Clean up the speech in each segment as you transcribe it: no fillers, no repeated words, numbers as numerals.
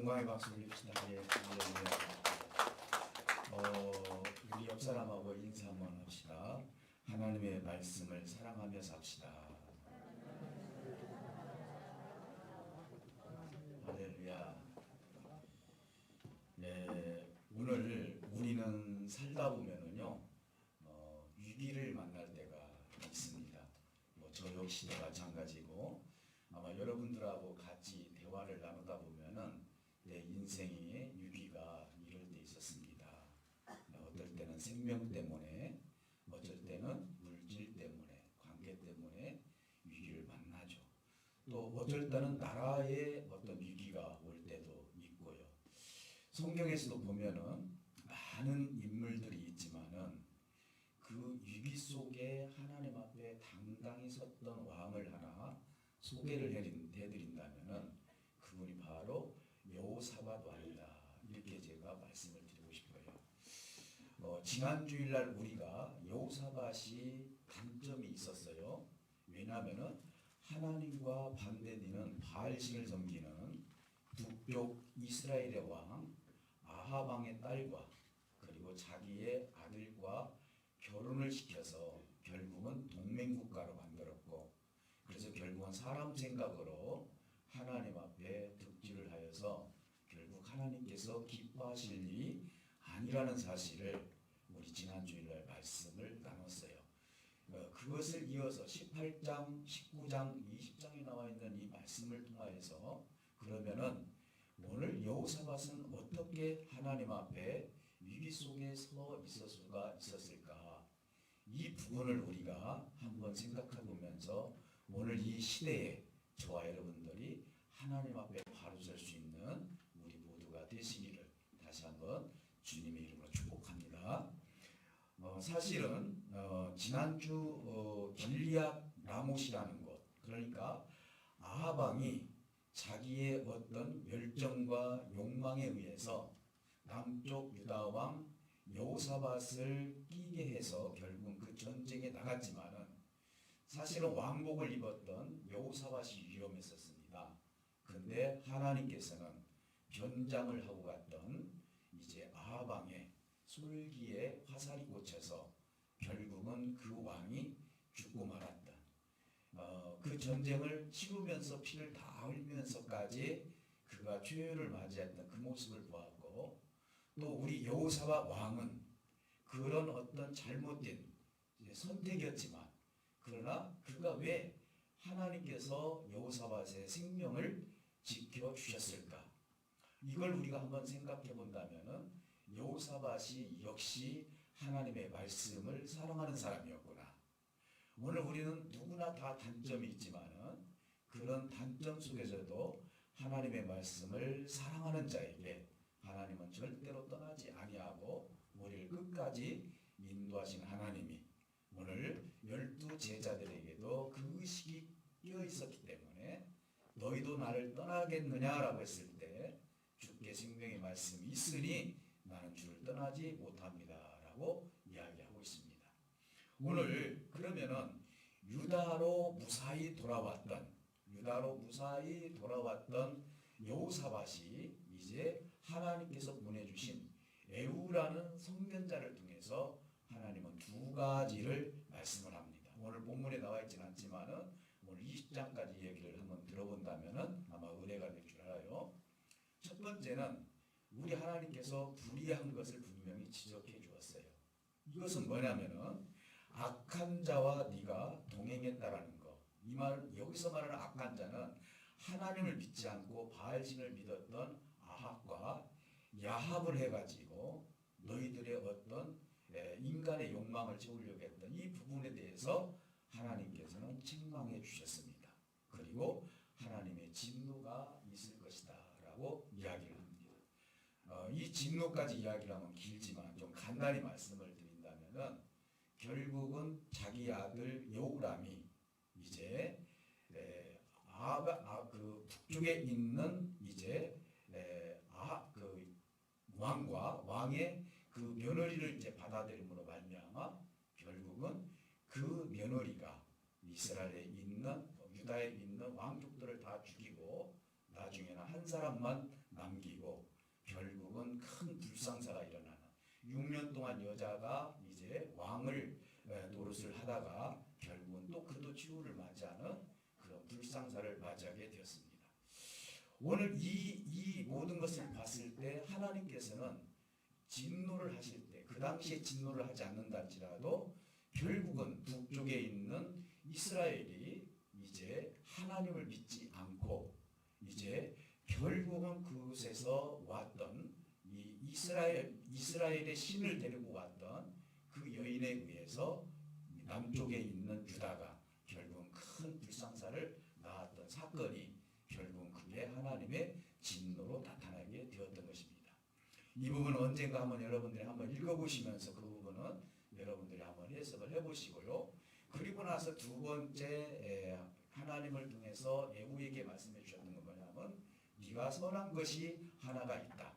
영광의 박수 올립시다. 예, 우리 옆 사람하고 인사 한번 합시다. 하나님의 말씀을 사랑하며 삽시다. 할렐루야. 네, 오늘 우리는 살다 보면은요, 위기를 만날 때가 있습니다. 저 역시도 마찬가지고, 아마 여러분들하고 같이 대화를 나누다 보면은 내 인생에 위기가 이럴 때 있었습니다. 어떨 때는 생명 때문에, 어쩔 때는 물질 때문에, 관계 때문에 위기를 만나죠. 또 어쩔 때는 나라의 어떤 위기가 올 때도 있고요. 성경에서도 보면은 많은 인물들이 있지만은 그 위기 속에 하나님 앞에 당당히 섰던 왕을 하나 소개를 해드린다면은 그분이 바로 여호사밧 왕이다. 이렇게 제가 말씀을 드리고 싶어요. 지난 주일날 우리가 여호사밧이 단점이 있었어요. 왜냐하면은 하나님과 반대되는 바알신을 섬기는 북쪽 이스라엘의 왕 아합 왕의 딸과 그리고 자기의 아들과 결혼을 시켜서 결국은 동맹국가로 만들었고, 그래서 결국은 사람 생각으로 하나님 앞에 득지를 하여서 결국 하나님께서 기뻐하실 일이 아니라는 사실을 우리 지난 주일날 말씀을 나눴어요. 그것을 이어서 18장, 19장, 20장에 나와 있는 이 말씀을 통하여서 그러면은 오늘 여호사밧은 어떻게 하나님 앞에 위기 속에 서 있을 수가 있었을까? 이 부분을 우리가 한번 생각해 보면서 오늘 이 시대에 저와 여러분들이 하나님 앞에 바로 설 수 있는 우리 모두가 되시기를 다시 한번 주님의 이름으로 축복합니다. 사실은 지난주 길리앗 라못이라는 곳, 그러니까 아합 왕이 자기의 어떤 열정과 욕망에 의해서 남쪽 유다 왕 여호사밧을 끼게 해서 결국 그 전쟁에 나갔지만은 사실은 왕복을 입었던 여호사밧이 위험했었습니다. 근데 하나님께서는 변장을 하고 갔던 이제 아합 왕의 솔기에 화살이 꽂혀서 결국은 그 왕이 죽고 말았다. 그 전쟁을 치르면서 피를 다 흘리면서까지 그가 최후를 맞이했던 그 모습을 보았고, 또 우리 여호사밧 왕은 그런 어떤 잘못된 선택이었지만 그러나 그가 왜 하나님께서 여호사밧의 생명을 지켜주셨을까? 이걸 우리가 한번 생각해 본다면은 여호사밧이 역시 하나님의 말씀을 사랑하는 사람이었구나. 오늘 우리는 누구나 다 단점이 있지만은 그런 단점 속에서도 하나님의 말씀을 사랑하는 자에게 하나님은 절대로 떠나지 아니하고 우리를 끝까지 인도하신 하나님이 오늘 12 제자들에게도 그 의식이 끼어 있었기 때문에 너희도 나를 떠나겠느냐라고 했을 때 주께 생명의 말씀이 있으니 나는 주를 떠나지 못합니다 라고 이야기하고 있습니다. 오늘 그러면은 유다로 무사히 돌아왔던 여호사밧이 이제 하나님께서 보내주신 에후라는 선견자를 통해서 하나님은 두 가지를 말씀을 합니다. 오늘 본문에 나와 있지는 않지만은 오늘 20장까지 얘기를 한번 들어본다면은 아마 은혜가 될 줄 알아요. 첫 번째는 우리 하나님께서 불의한 것을 분명히 지적해 주었어요. 이것은 뭐냐면은 악한 자와 네가 동행했다라는 거. 이 말, 여기서 말하는 악한 자는 하나님을 믿지 않고 바알신을 믿었던 아합과 야합을 해가지고 너희들의 어떤 인간의 욕망을 채우려고 했던 이 부분에 대해서 하나님께서는 책망해 주셨습니다. 그리고 하나님의 진노가 있을 것이다 라고 이야기를 합니다. 이 진노까지 이야기를 하면 길지만 좀 간단히 말씀을 드린다면은 결국은 자기 아들 여호람이 이제 그 북쪽에 있는 이제 그 왕의 그 며느리를 이제 받아들임으로 말미암아 결국은 그 며느리가 이스라엘에 있는 유다에 있는 왕족들을 다 죽이고 나중에는 한 사람만 남기고 큰 불상사가 일어나는 6년 동안 여자가 이제 왕을 노릇을 하다가 결국은 또 그도 치우를 맞이하는 그런 불상사를 맞이하게 되었습니다. 오늘 이 모든 것을 봤을 때 하나님께서는 진노를 하실 때 그 당시에 진노를 하지 않는다지라도 결국은 북쪽에 있는 이스라엘이 이제 하나님을 믿지 않고 이제 결국은 그곳에서 왔던 이 이스라엘의 신을 데리고 왔던 그 여인에 의해서 남쪽에 있는 유다가 결국은 큰 불상사를 낳았던 사건이 결국은 그게 하나님의 진노로 나타나게 되었던 것입니다. 이 부분은 언젠가 한번 여러분들이 한번 읽어보시면서 그 부분은 여러분들이 한번 해석을 해보시고요. 그리고 나서 두 번째 하나님을 통해서 예후에게 말씀해 주셨던 건 뭐냐면 네가 선한 것이 하나가 있다.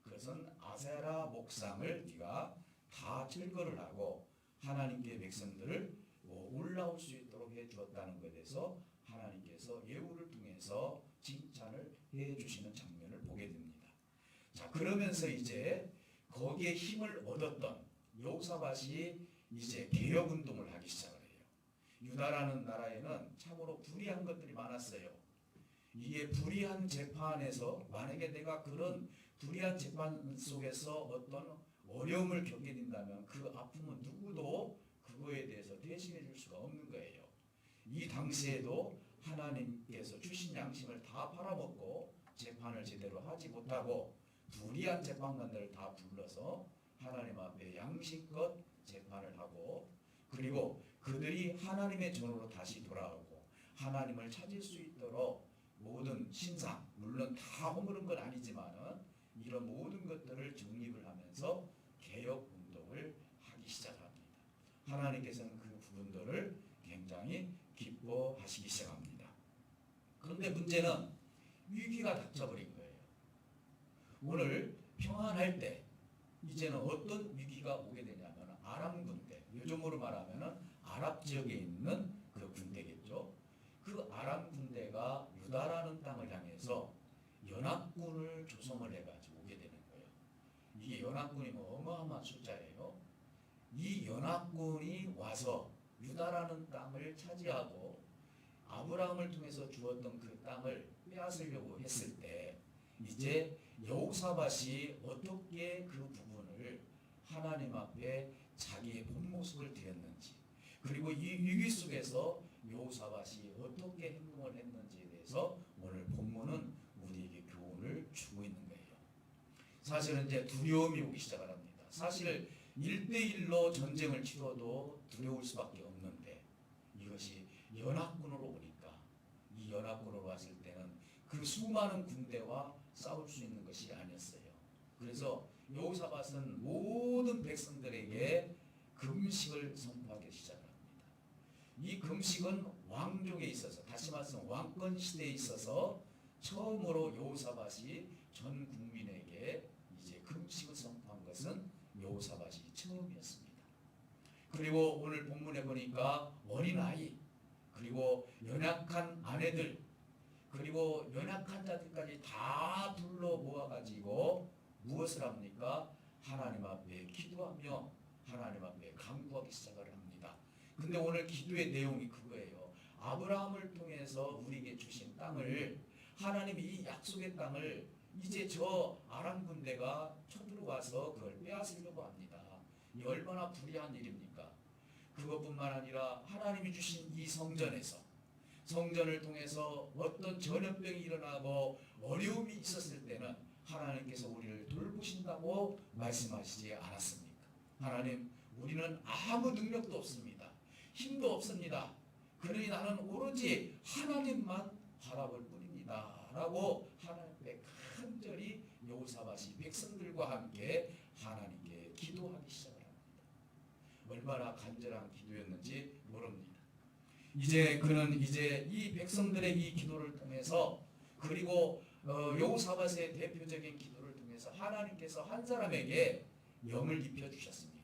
그것은 아세라 목상을 네가 다 철거를 하고 하나님께 백성들을 올라올 수 있도록 해 주었다는 것에 대해서 하나님께서 예후를 통해서 칭찬을 해 주시는 장면을 보게 됩니다. 자, 그러면서 이제 거기에 힘을 얻었던 여호사밧이 이제 개혁 운동을 하기 시작을 해요. 유다라는 나라에는 참으로 불의한 것들이 많았어요. 이게 불의한 재판에서 만약에 내가 그런 불의한 재판 속에서 어떤 어려움을 겪게 된다면 그 아픔은 누구도 그거에 대해서 대신해 줄 수가 없는 거예요. 이 당시에도 하나님께서 주신 양심을 다 팔아먹고 재판을 제대로 하지 못하고 불의한 재판관들을 다 불러서 하나님 앞에 양심껏 재판을 하고 그리고 그들이 하나님의 전으로 다시 돌아오고 하나님을 찾을 수 있도록 모든 신상 물론 다 허물은 건 아니지만은 이런 모든 것들을 정립을 하면서 개혁 운동을 하기 시작합니다. 하나님께서는 그 부분들을 굉장히 기뻐하시기 시작합니다. 그런데 문제는 위기가 닥쳐버린 거예요. 오늘 평안할 때 이제는 어떤 위기가 오게 되냐면 아람 군대, 요즘으로 말하면 아랍 지역에 있는 그 군대겠죠. 그 아람 군대가 유다라는 땅을 향해서 연합군을 조성을 해가지고 오게 되는 거예요. 이게 연합군이 뭐 어마어마한 숫자예요. 이 연합군이 와서 유다라는 땅을 차지하고 아브라함을 통해서 주었던 그 땅을 빼앗으려고 했을 때 이제 여호사밧이 어떻게 그 부분을 하나님 앞에 자기의 본 모습을 드렸는지 그리고 이 위기 속에서 여호사밧이 어떻게 행동을 했는지에 대해서 오늘 본문은 우리에게 교훈을 주고 있는 거예요. 사실은 이제 두려움이 오기 시작을 합니다. 사실 1대1로 전쟁을 치러도 두려울 수밖에 없는데 이것이 연합군으로 오니까 이 연합군으로 왔을 때는 그 수많은 군대와 싸울 수 있는 것이 아니었어요. 그래서 여호사밧은 모든 백성들에게 금식을 선포하기 시작합니다. 이 금식은 왕족에 있어서 다시 말해서 왕권 시대에 있어서 처음으로 여호사밧이 전 국민에게 이제 금식을 선포한 것은 여호사밧이 처음이었습니다. 그리고 오늘 본문에 보니까 어린아이 그리고 연약한 아내들 그리고 연약한 자들까지 다 불러 모아가지고 무엇을 합니까? 하나님 앞에 기도하며 하나님 앞에 간구하기 시작을 합니다. 근데 오늘 기도의 내용이 그거예요. 아브라함을 통해서 우리에게 주신 땅을 하나님이 이 약속의 땅을 이제 저 아람 군대가 쳐들어와서 그걸 빼앗으려고 합니다. 이 얼마나 불의한 일입니까? 그것뿐만 아니라 하나님이 주신 이 성전에서 성전을 통해서 어떤 전염병이 일어나고 어려움이 있었을 때는 하나님께서 우리를 돌보신다고 말씀하시지 않았습니까? 하나님, 우리는 아무 능력도 없습니다. 힘도 없습니다. 그러니 나는 오로지 하나님만 바라볼 뿐입니다. 라고 하나님께 간절히 여호사밧이 백성들과 함께 하나님께 기도하기 시작을 합니다. 얼마나 간절한 기도였는지 모릅니다. 이제 그는 이제 이 백성들의 이 기도를 통해서 그리고 여호사밧의 대표적인 기도를 통해서 하나님께서 한 사람에게 영을 입혀 주셨습니다.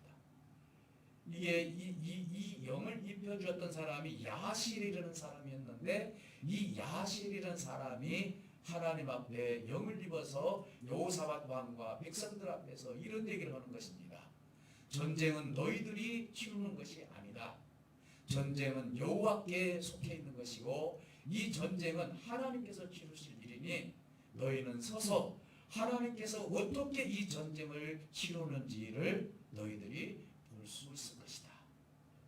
이게 이 영을 입혀 주었던 사람이 야실이라는 사람이었는데 이 야실이라는 사람이 하나님 앞에 영을 입어서 여호사밧 왕과 백성들 앞에서 이런 얘기를 하는 것입니다. 전쟁은 너희들이 치르는 것이 아니다. 전쟁은 여호와께 속해 있는 것이고 이 전쟁은 하나님께서 치르실 일이니 너희는 서서 하나님께서 어떻게 이 전쟁을 치르는지를 너희들이 볼 수 있을 것이다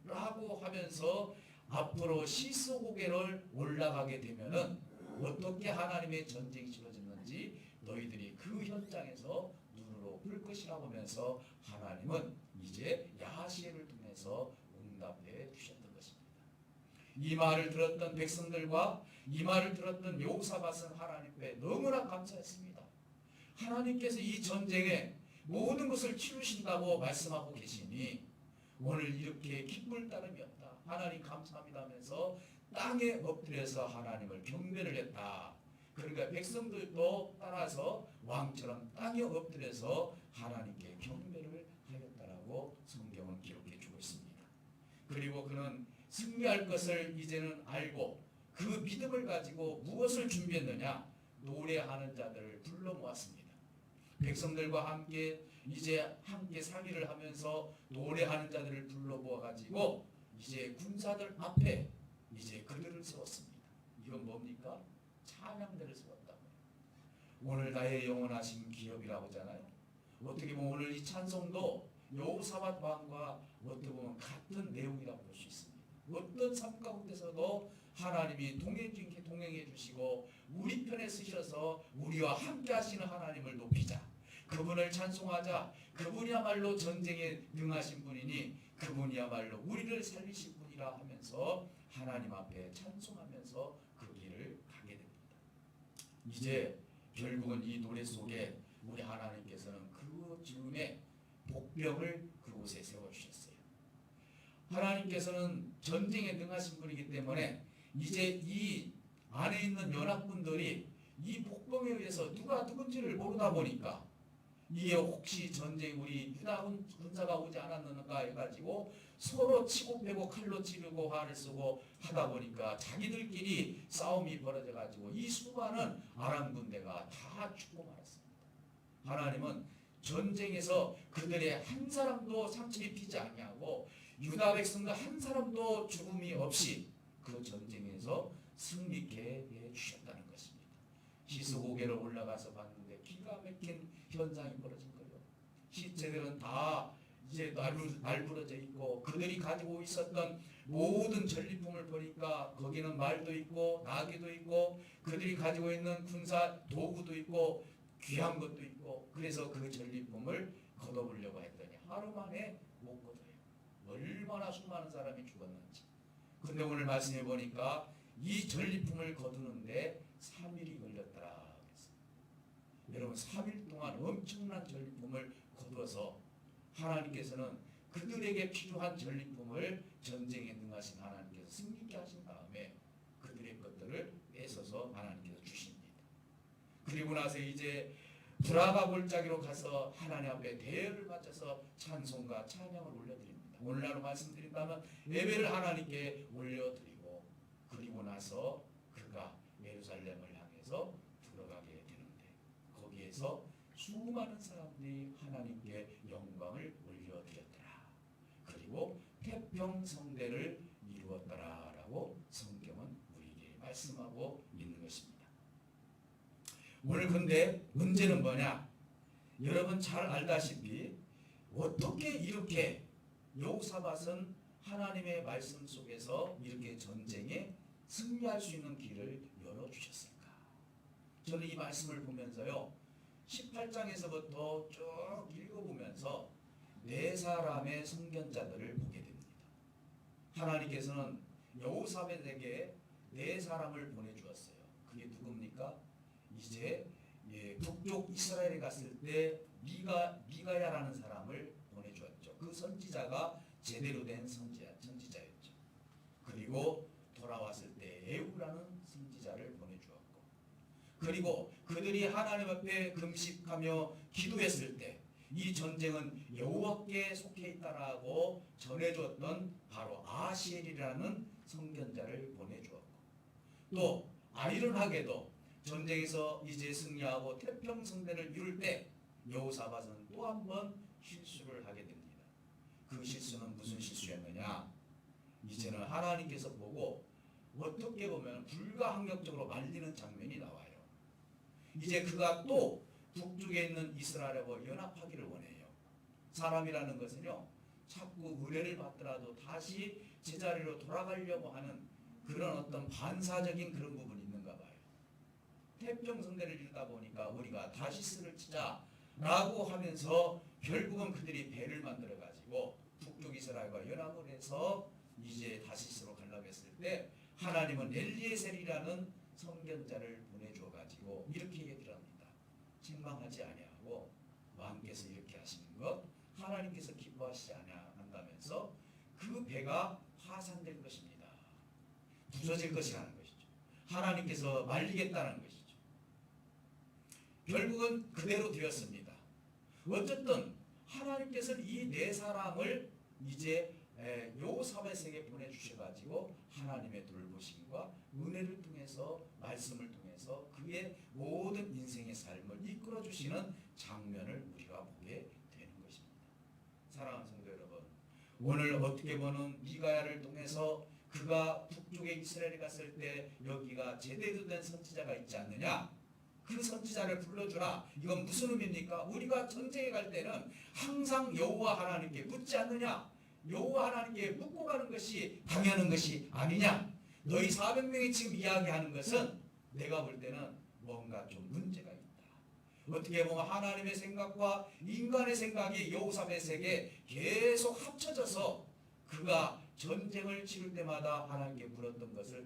라고 하면서 앞으로 시스고개를 올라가게 되면은 어떻게 하나님의 전쟁이 치러졌는지 너희들이 그 현장에서 눈으로 볼 것이라고 하면서 하나님은 이제 야시엘을 통해서 응답해 주셨던 것입니다. 이 말을 들었던 백성들과 이 말을 들었던 여호사밧은 하나님께 너무나 감사했습니다. 하나님께서 이 전쟁에 모든 것을 치르신다고 말씀하고 계시니 오늘 이렇게 기쁠 따름이 없다. 하나님 감사합니다 하면서 땅에 엎드려서 하나님을 경배를 했다. 그러니까 백성들도 따라서 왕처럼 땅에 엎드려서 하나님께 경배를 하였다라고 성경은 기록해 주고 있습니다. 그리고 그는 승리할 것을 이제는 알고 그 믿음을 가지고 무엇을 준비했느냐? 노래하는 자들을 불러 모았습니다. 백성들과 함께 이제 함께 상의를 하면서 노래하는 자들을 불러 모아 가지고 이제 군사들 앞에 이제 그들을 세웠습니다. 이건 뭡니까? 찬양대를 세웠다. 오늘 나의 영원하신 기업이라고 하잖아요. 어떻게 보면 오늘 이 찬송도 여호사밧 왕과 어떻게 보면 같은 내용이라고 볼 수 있습니다. 어떤 삶 가운데서도 하나님이 동행해 주시고 우리 편에 서셔서 우리와 함께 하시는 하나님을 높이자. 그분을 찬송하자. 그분이야말로 전쟁에 능하신 분이니 그분이야말로 우리를 살리실 분이라 하면서 하나님 앞에 찬송하면서 그 길을 가게 됩니다. 이제 결국은 이 노래 속에 우리 하나님께서는 그 즈음에 복병을 그곳에 세워주셨어요. 하나님께서는 전쟁에 능하신 분이기 때문에 이제 이 안에 있는 연합군들이 이 복병에 의해서 누가 누군지를 모르다 보니까 이게 혹시 전쟁 우리 유다 군사가 오지 않았는가 해가지고 서로 치고 빼고 칼로 찌르고 활을 쓰고 하다 보니까 자기들끼리 싸움이 벌어져가지고 이 수많은 아람 군대가 다 죽고 말았습니다. 하나님은 전쟁에서 그들의 한 사람도 상처 입히지 아니하고 유다 백성도 한 사람도 죽음이 없이 그 전쟁에서 승리케 해주셨다는 것입니다. 시스고개를 올라가서 봤는데 기가 막힌 현상이 벌어진 거예요. 시체들은 다 이제 날부러져 있고 그들이 가지고 있었던 모든 전리품을 보니까 거기는 말도 있고 나귀도 있고 그들이 가지고 있는 군사 도구도 있고 귀한 것도 있고 그래서 그 전리품을 걷어보려고 했더니 하루 만에 못 걷어요. 얼마나 수많은 사람이 죽었는지. 근데 오늘 말씀해 보니까 이 전리품을 거두는데 3일이 걸렸더라. 여러분 3일 동안 엄청난 전리품을 거두어서 하나님께서는 그들에게 필요한 전리품을 전쟁에 능하신 하나님께서 승리케 하신 다음에 그들의 것들을 뺏어서 하나님께서 주십니다. 그리고 나서 이제 브라가 골짜기로 가서 하나님 앞에 대열을 바쳐서 찬송과 찬양을 올려드립니다. 오늘날로 말씀드린다면 예배를 하나님께 올려드리고 그리고 나서 그가 예루살렘을 향해서 들어가게 되는데 거기에서 수많은 사람들이 하나님께 영광을 올려드렸더라. 그리고 태평성대를 이루었더라라고 성경은 우리에게 말씀하고 있는 것입니다. 오늘 근데 문제는 뭐냐? 여러분 잘 알다시피 어떻게 이렇게 여호사밧은 하나님의 말씀 속에서 이렇게 전쟁에 승리할 수 있는 길을 열어주셨을까? 저는 이 말씀을 보면서요 18장에서부터 쭉 읽어보면서 네 사람의 선견자들을 보게 됩니다. 하나님께서는 여호사밧에게 네 사람을 보내주었어요. 그게 누굽니까? 이제 북쪽 이스라엘에 갔을 때 미가야라는 사람을 보내주었죠. 그 선지자가 제대로 된 선지자였죠. 그리고 돌아왔을 때 에후라는 선지자를 보내주었고 그리고 그들이 하나님 앞에 금식하며 기도했을 때 이 전쟁은 여호와께 속해 있다라고 전해줬던 바로 아시엘이라는 선견자를 보내주었고 또 아이러하게도 전쟁에서 이제 승리하고 태평성대를 이룰 때 여호사밧은 또 한 번 실수를 하게 됩니다. 그 실수는 무슨 실수였느냐? 이제는 하나님께서 보고 어떻게 보면 불가항력적으로 말리는 장면이 나와요. 이제 그가 또 북쪽에 있는 이스라엘하고 연합하기를 원해요. 사람이라는 것은요, 자꾸 은혜를 받더라도 다시 제자리로 돌아가려고 하는 그런 어떤 반사적인 그런 부분이 있는가 봐요. 태평성대를 이루다 보니까 우리가 다시스를 치자라고 하면서 결국은 그들이 배를 만들어 가지고 북쪽 이스라엘과 연합을 해서 이제 다시스로 가려고 했을 때 하나님은 엘리에셀이라는 선견자를 보내줘 가지고 이렇게 얘기를 합니다. 책망하지 아니하고 왕께서 이렇게 하시는 것 하나님께서 기뻐하시지 아니한다면서 그 배가 파산될 것입니다. 부서질 것이라는 것이죠. 하나님께서 말리겠다는 것이죠. 결국은 그대로 되었습니다. 어쨌든 하나님께서는 이 네 사람을 이제 여호사밧에게 보내주셔가지고 하나님의 돌보심과 은혜를 통해서 말씀을 통해서 그의 모든 인생의 삶을 이끌어주시는 장면을 우리가 보게 되는 것입니다. 사랑하는 성도 여러분, 오늘 어떻게 보면 미가야를 통해서 그가 북쪽에 이스라엘에 갔을 때 여기가 제대로 된 선지자가 있지 않느냐? 그 선지자를 불러주라. 이건 무슨 의미입니까? 우리가 전쟁에 갈 때는 항상 여호와 하나님께 묻지 않느냐? 여호와 하나님께 묻고 가는 것이 당연한 것이 아니냐? 너희 400명이 지금 이야기하는 것은 내가 볼 때는 뭔가 좀 문제가 있다. 어떻게 보면 하나님의 생각과 인간의 생각이 여호사밧에게 계속 합쳐져서 그가 전쟁을 치를 때마다 하나님께 물었던 것이죠.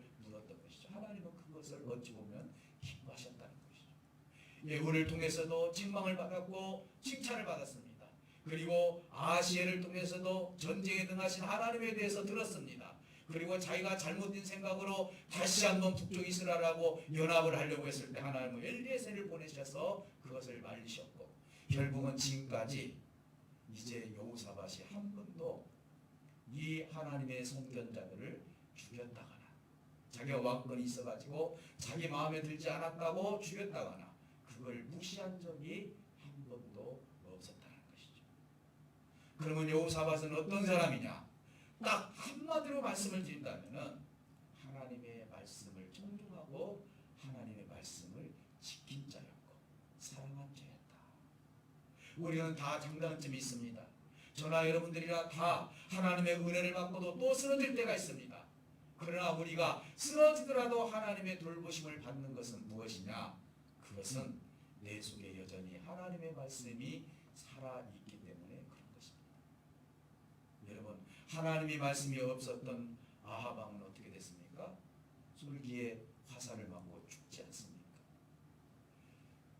하나님은 그것을 어찌 보면 기뻐하셨다는 것이죠. 예후를 통해서도 책망을 받았고 칭찬을 받았습니다. 그리고 아시엘을 통해서도 전쟁에 능하신 하나님에 대해서 들었습니다. 그리고 자기가 잘못된 생각으로 다시 한번 북쪽 이스라엘하고 연합을 하려고 했을 때 하나님은 엘리에셀을 보내셔서 그것을 말리셨고 결국은 지금까지 이제 여호사밧이 한 번도 이 하나님의 선견자들을 죽였다거나 자기가 왕권이 있어가지고 자기 마음에 들지 않았다고 죽였다거나 그걸 무시한 적이 한 번도 없었다는 것이죠. 그러면 여호사밧은 어떤 사람이냐? 딱 한마디로 말씀을 드린다면 하나님의 말씀을 존중하고 하나님의 말씀을 지킨 자였고 사랑한 자였다. 우리는 다 장단점이 있습니다. 저나 여러분들이라 다 하나님의 은혜를 받고도 또 쓰러질 때가 있습니다. 그러나 우리가 쓰러지더라도 하나님의 돌보심을 받는 것은 무엇이냐? 그것은 내 속에 여전히 하나님의 말씀이 살아있기 때문에 그런 것입니다. 여러분, 하나님의 말씀이 없었던 아합 왕은 어떻게 됐습니까? 솔기에 화살을 맞고 죽지 않습니까?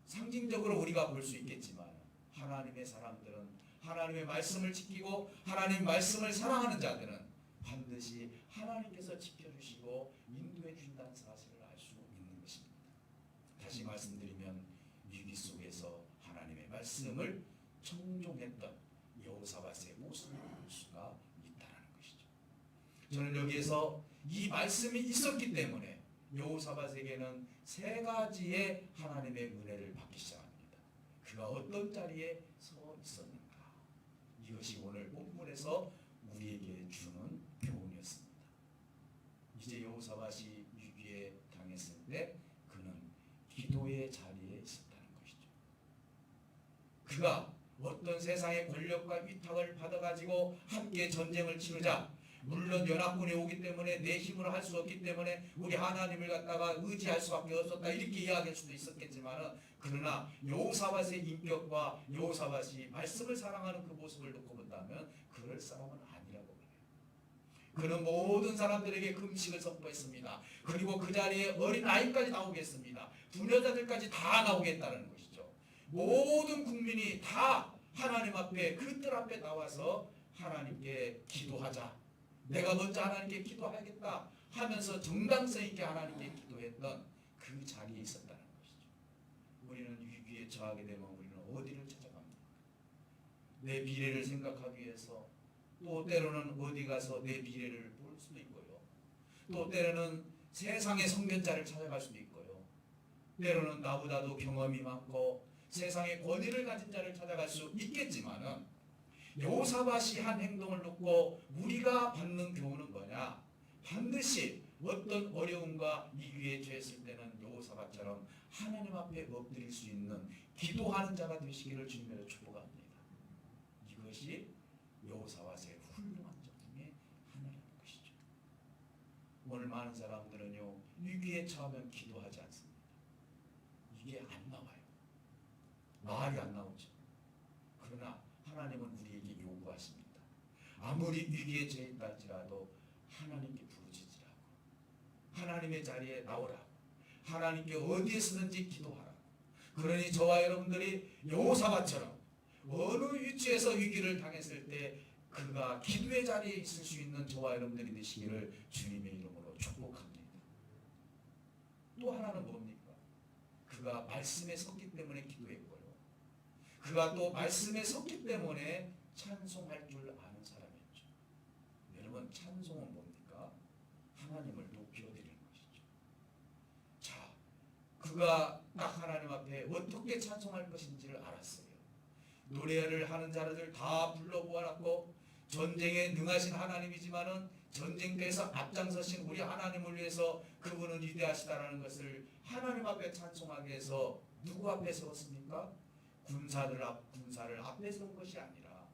상징적으로 우리가 볼 수 있겠지만 하나님의 사람들은 하나님의 말씀을 지키고 하나님의 말씀을 사랑하는 자들은 반드시 하나님께서 지켜주시고 인도해 주신다는 사실을 알 수 있는 것입니다. 다시 말씀드리면 위기 속에서 하나님의 말씀을 청종했던 여호사밧의 모습을 볼 수가 있다는 것이죠. 저는 여기에서 이 말씀이 있었기 때문에 여호사밧에게는 세 가지의 하나님의 은혜를 받기 시작합니다. 그가 어떤 자리에 서 있었는가? 이것이 오늘 본문에서 우리에게 주는 교훈이었습니다. 이제 여호사밧이 위기에 당했을 때 그는 기도의 자리에 있었다는 것이죠. 그가 어떤 세상의 권력과 위탁을 받아가지고 함께 전쟁을 치르자 물론 연합군이 오기 때문에 내 힘으로 할 수 없기 때문에 우리 하나님을 갖다가 의지할 수밖에 없었다 이렇게 이야기할 수도 있었겠지만 그러나 여호사밧의 인격과 여호사밧이 말씀을 사랑하는 그 모습을 놓고 본다면 그럴 사람은 아니라고 그래요. 그는 모든 사람들에게 금식을 선포했습니다. 그리고 그 자리에 어린 아이까지 나오겠습니다. 부녀자들까지 다 나오겠다는 것이죠. 모든 국민이 다 하나님 앞에 그 뜰 앞에 나와서 하나님께 기도하자. 내가 먼저 하나님께 기도하겠다 하면서 정당성 있게 하나님께 기도했던 그 자리에 있었다는 것이죠. 우리는 위기에 처하게 되면 우리는 어디를 찾아갑니까? 내 미래를 생각하기 위해서 또 때로는 어디 가서 내 미래를 볼 수도 있고요. 또 때로는 세상의 선견자를 찾아갈 수도 있고요. 때로는 나보다도 경험이 많고 세상의 권위를 가진 자를 찾아갈 수 있겠지만은 여호사밧이 한 행동을 놓고 우리가 받는 교훈은 뭐냐? 반드시 어떤 어려움과 위기에 처했을 때는 여호사밧처럼 하나님 앞에 엎드릴 수 있는 기도하는 자가 되시기를 주님으로 축복합니다. 이것이 여호사밧의 훌륭한 점 중에 하나라는 것이죠. 오늘 많은 사람들은요, 위기에 처하면 기도하지 않습니다. 이게 안 나와요. 말이 안 나오죠. 그러나 하나님은 우리에게 요구하십니다. 아무리 위기에 처해 있다 할지라도 하나님께 부르짖으라고, 하나님의 자리에 나오라고, 하나님께 어디에서든지 기도하라고. 그러니 저와 여러분들이 여호사밧처럼 어느 위치에서 위기를 당했을 때 그가 기도의 자리에 있을 수 있는 저와 여러분들이 되시기를 주님의 이름으로 축복합니다. 또 하나는 뭡니까? 그가 말씀에 섰기 때문에 기도했고요. 그가 또 말씀에 섰기 때문에 찬송할 줄 아는 사람이었죠. 여러분, 찬송은 뭡니까? 하나님을 높여드리는 것이죠. 자, 그가 딱 하나님 앞에 어떻게 찬송할 것인지를 알았어요. 노래를 하는 자들 다 불러보았고, 전쟁에 능하신 하나님이지만은 전쟁터에서 앞장서신 우리 하나님을 위해서 그분은 위대하시다라는 것을 하나님 앞에 찬송하게 해서 누구 앞에 세웠습니까? 군사를 앞에 세운 것이 아니라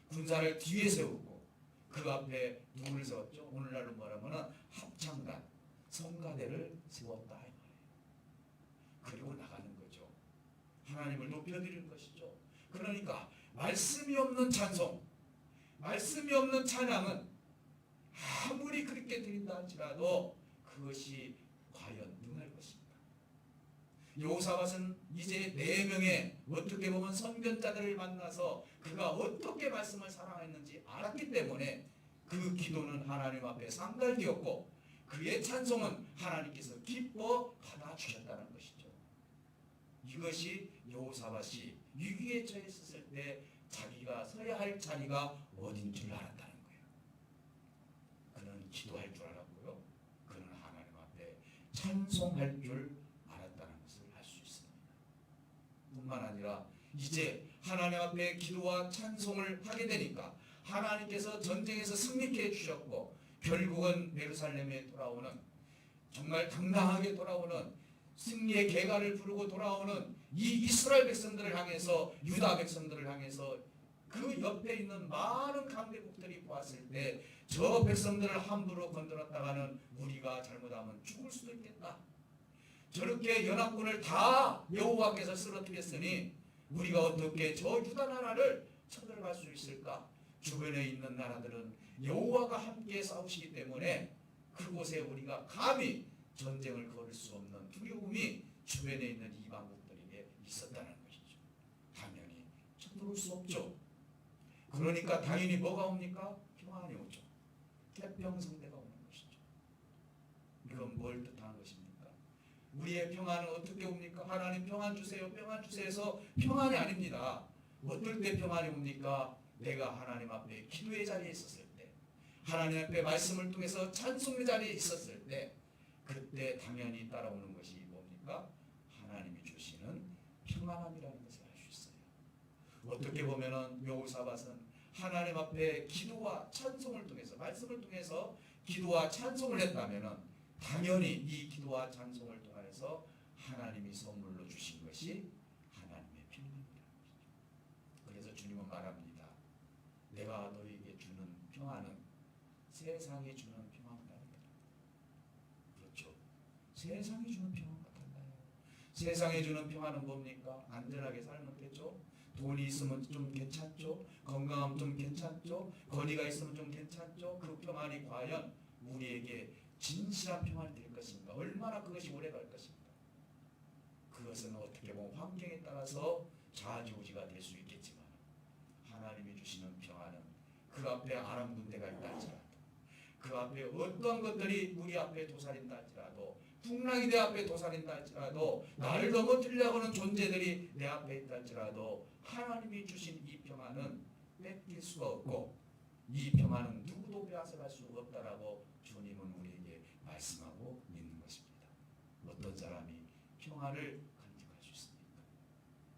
군사를 뒤에 세우고 그 앞에 누구를 세웠죠? 오늘날로 말하면 합창단, 성가대를 세웠다 이 말이에요. 그리고 나가는 거죠. 하나님을 높여드리는 것이죠. 그러니까 말씀이 없는 찬송, 말씀이 없는 찬양은 아무리 그렇게 드린다 할지라도 그것이 과연 능할 것입니다. 여호사밧은 이제 4명의 어떻게 보면 선견자들을 만나서 그가 어떻게 말씀을 사랑했는지 알았기 때문에 그 기도는 하나님 앞에 상달되었고 그의 찬송은 하나님께서 기뻐 받아주셨다는 것이죠. 이것이 여호사밧이 위기에 처했을 때 자기가 서야 할 자리가 어딘 줄 알았다는 거예요. 그는 기도할 줄 알았고요. 그는 하나님 앞에 찬송할 줄 알았다는 것을 알 수 있습니다. 뿐만 아니라 이제 하나님 앞에 기도와 찬송을 하게 되니까 하나님께서 전쟁에서 승리케 해주셨고 결국은 예루살렘에 돌아오는, 정말 당당하게 돌아오는, 승리의 개가를 부르고 돌아오는 이 이스라엘 백성들을 향해서, 유다 백성들을 향해서 그 옆에 있는 많은 강대국들이 보았을 때 저 백성들을 함부로 건드렸다가는 우리가 잘못하면 죽을 수도 있겠다. 저렇게 연합군을 다 여호와께서 쓰러뜨렸으니 우리가 어떻게 저 유다 나라를 쳐들어갈 수 있을까? 주변에 있는 나라들은 여호와가 함께 싸우시기 때문에 그곳에 우리가 감히 전쟁을 걸을 수 없는 두려움이 주변에 있는 이방국들에게 있었다는 것이죠. 당연히 쳐들어올 수 없죠. 그러니까 당연히 뭐가 옵니까? 평안이 오죠. 태평성대가 오는 것이죠. 이건 뭘 뜻하는 것입니까? 우리의 평안은 어떻게 옵니까? 하나님 평안 주세요, 평안 주세요 해서 평안이 아닙니다. 어떨 때 평안이 옵니까? 내가 하나님 앞에 기도의 자리에 있었을 때, 하나님 앞에 말씀을 통해서 찬송의 자리에 있었을 때, 그때 당연히 따라오는 것이 뭡니까? 하나님이 주시는 평안함이라는 것을 알 수 있어요. 어떻게 보면은 여호사밧은 하나님 앞에 기도와 찬송을 통해서, 말씀을 통해서 기도와 찬송을 했다면은 당연히 이 기도와 찬송을 통해서 하나님이 선물로 주신 것이 하나님의 평안이라는 것이죠. 그래서 주님은 말합니다. 내가 너에게 주는 평안은 세상이 주는 평안과 같다. 그렇죠. 세상이 주는 평안과 달라요. 세상이 주는 평안은 뭡니까? 안전하게 살면 되죠. 돈이 있으면 좀 괜찮죠. 건강하면 좀 괜찮죠. 거리가 있으면 좀 괜찮죠. 그 평안이 과연 우리에게 진실한 평안이 될 것인가? 얼마나 그것이 오래갈 것인가? 그것은 어떻게 보면 환경에 따라서 좌지우지가 될 수 있겠지만 하나님이 주시는 평안은 그 앞에 아람 군대가 있다 할지라도, 그 앞에 어떤 것들이 우리 앞에 도사린다 할지라도, 풍랑이 내 앞에 도사린다 할지라도, 나를 넘어뜨리려고 하는 존재들이 내 앞에 있다 할지라도 하나님이 주신 이 평안은 뺏길 수가 없고 이 평안은 누구도 빼앗아갈 수 없다라고 주님은 우리에게 말씀하고 있는 것입니다. 어떤 사람이 평안을 간직할 수 있습니까?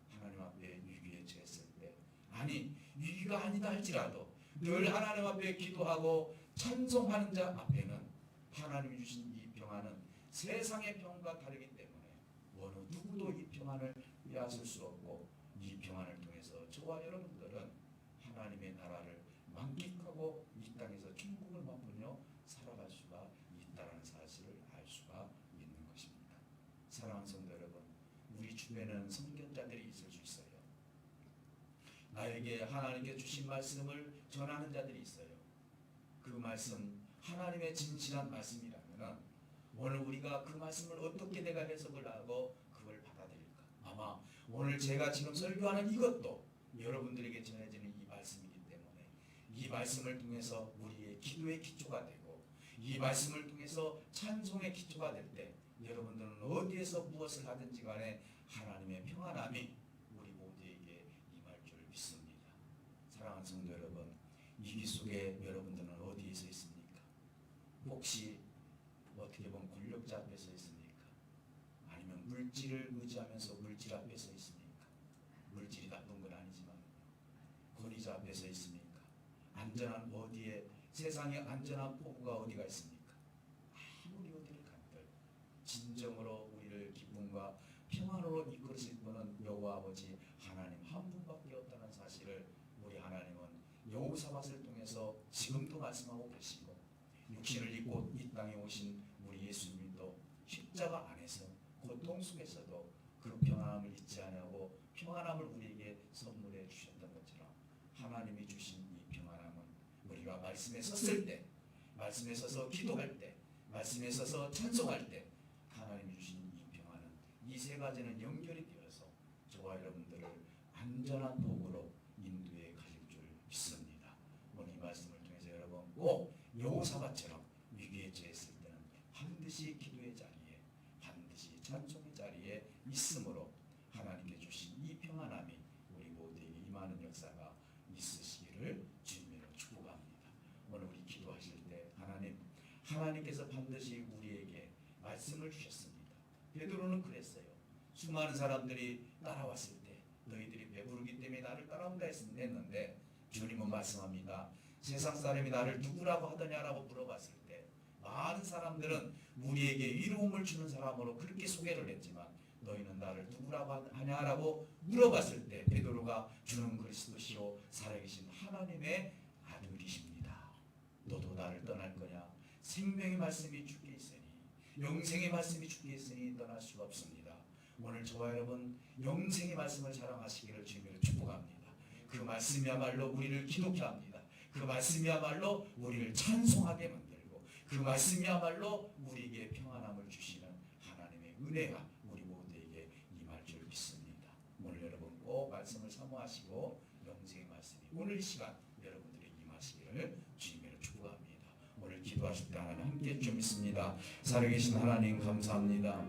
하나님 앞에 위기에 처했을 때, 아니 위기가 아니다 할지라도 늘 하나님 앞에 기도하고 찬송하는 자 앞에는 하나님이 주신 이 평안은 세상의 평안과 다르기 때문에 어느 누구도 이 평안을 빼앗을 수 없고, 이 평안을 통해서 저와 여러분들은 하나님의 나라를 만끽하고 이 땅에서 천국을 맛보며 살아갈 수가 있다는 사실을 알 수가 있는 것입니다. 사랑하는 성도 여러분, 우리 주변에는 선견자들이 있을 수 있어요. 나에게 하나님께 주신 말씀을 전하는 자들이 있어요. 그 말씀 하나님의 진실한 말씀이라면 오늘 우리가 그 말씀을 어떻게 내가 해석을 하고 그걸 받아들일까? 아마 오늘 제가 지금 설교하는 이것도 여러분들에게 전해지는 이 말씀이기 때문에 이 말씀을 통해서 우리의 기도의 기초가 되고, 이 말씀을 통해서 찬송의 기초가 될 때 여러분들은 어디에서 무엇을 하든지 간에 하나님의 평안함이 우리 모두에게 임할 줄 믿습니다. 사랑하는 성도 여러분, 위기 속에 여러분들은 어디에 서 있습니까? 혹시 어떻게 보면 권력자 앞에 서 있습니까? 아니면 물질을 의지하면서 물질 앞에 서 있습니까? 물질이 나쁜 건 아니지만 권위자 앞에 서 있습니까? 안전한 어디에, 세상에 안전한 포구가 어디가 있습니까? 아무리 어디를 간들 진정으로 우리를 기쁨과 평안으로 이끌으실 분은 여호와 아버지 하나님 한 분밖에 없다는 사실을 우리 하나님은 여호사밧을 통해서 지금도 말씀하고 계시고, 육신을 입고 이 땅에 오신 우리 예수님도 십자가 안에서 고통 속에서도 그 평안함을 잊지 아니하고 평안함을 우리에게 선물해 주셨던 것처럼 하나님이 주신 이 평안함은 우리가 말씀에 섰을 때, 말씀에 서서 기도할 때, 말씀에 서서 찬송할 때 하나님이 주신 이 평안은 이 세 가지는 연결이 되어서 저와 여러분들을 안전한 복으로 인도해 가실 줄 믿습니다. 오늘 이 말씀을 통해서 여러분 꼭 여호사밧처럼 위기에 처했을 때는 반드시 기도의 자리에, 반드시 찬송의 자리에 있으므로 하나님께 주신 이 평안함이 우리 모두에게 임하는 역사가 있으시기를 주님으로 축복합니다. 오늘 우리 기도하실 때 하나님께서 반드시 우리에게 말씀을 주셨습니다. 베드로는 그랬어요. 수많은 사람들이 따라왔을 때 너희들이 배부르기 때문에 나를 따라온다 했는데 주님은 말씀합니다. 세상 사람이 나를 누구라고 하더냐라고 물어봤을 때 많은 사람들은 우리에게 위로움을 주는 사람으로 그렇게 소개를 했지만 너희는 나를 누구라고 하냐라고 물어봤을 때 베드로가 주는 그리스도시요 살아계신 하나님의 아들이십니다. 너도 나를 떠날 거냐? 생명의 말씀이 주께 있으니, 영생의 말씀이 주께 있으니 떠날 수가 없습니다. 오늘 저와 여러분 영생의 말씀을 자랑하시기를 주님으로 축복합니다. 그 말씀이야말로 우리를 기독케 합니다. 그 말씀이야말로 우리를 찬송하게 만들고, 그 말씀이야말로 우리에게 평안함을 주시는 하나님의 은혜가 우리 모두에게 임할 줄 믿습니다. 오늘 여러분 꼭 말씀을 사모하시고 영생의 말씀이 오늘 이 시간 여러분들에게 임하시기를 주님으로 축복합니다. 오늘 기도하실 때 하나님 함께 좀 있습니다. 살아계신 하나님 감사합니다.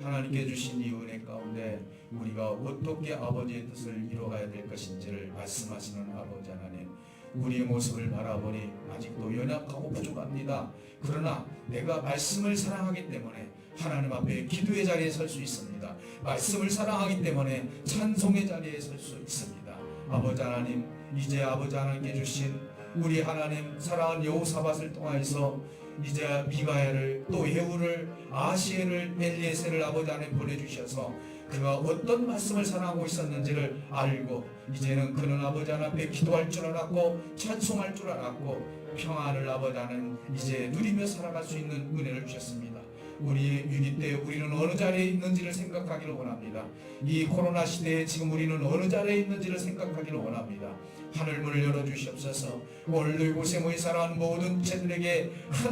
하나님께 주신 이 은혜 가운데 우리가 어떻게 아버지의 뜻을 이루어가야 될 것인지를 말씀하시는 아버지 하나님, 우리의 모습을 바라보니 아직도 연약하고 부족합니다. 그러나 내가 말씀을 사랑하기 때문에 하나님 앞에 기도의 자리에 설 수 있습니다. 말씀을 사랑하기 때문에 찬송의 자리에 설 수 있습니다. 아버지 하나님, 이제 아버지 하나님께 주신 우리 하나님 사랑하는 여호사밧을 통하여서 이제 미가엘을, 또 예후를, 아시엘을, 엘리에셀을 아버지 하나님 보내주셔서 그가 어떤 말씀을 사랑하고 있었는지를 알고 이제는 그는 아버지 하나님 앞에 기도할 줄 알았고 찬송할 줄 알았고 평안을 아버지 하나님 이제 누리며 살아갈 수 있는 은혜를 주셨습니다. 우리의 위기 때 우리는 어느 자리에 있는지를 생각하기를 원합니다. 이 코로나 시대에 지금 우리는 어느 자리에 있는지를 생각하기를 원합니다. 하늘문을 열어주시옵소서. 오늘도 이곳에 모인 사랑하는 모든 죄들에게 하나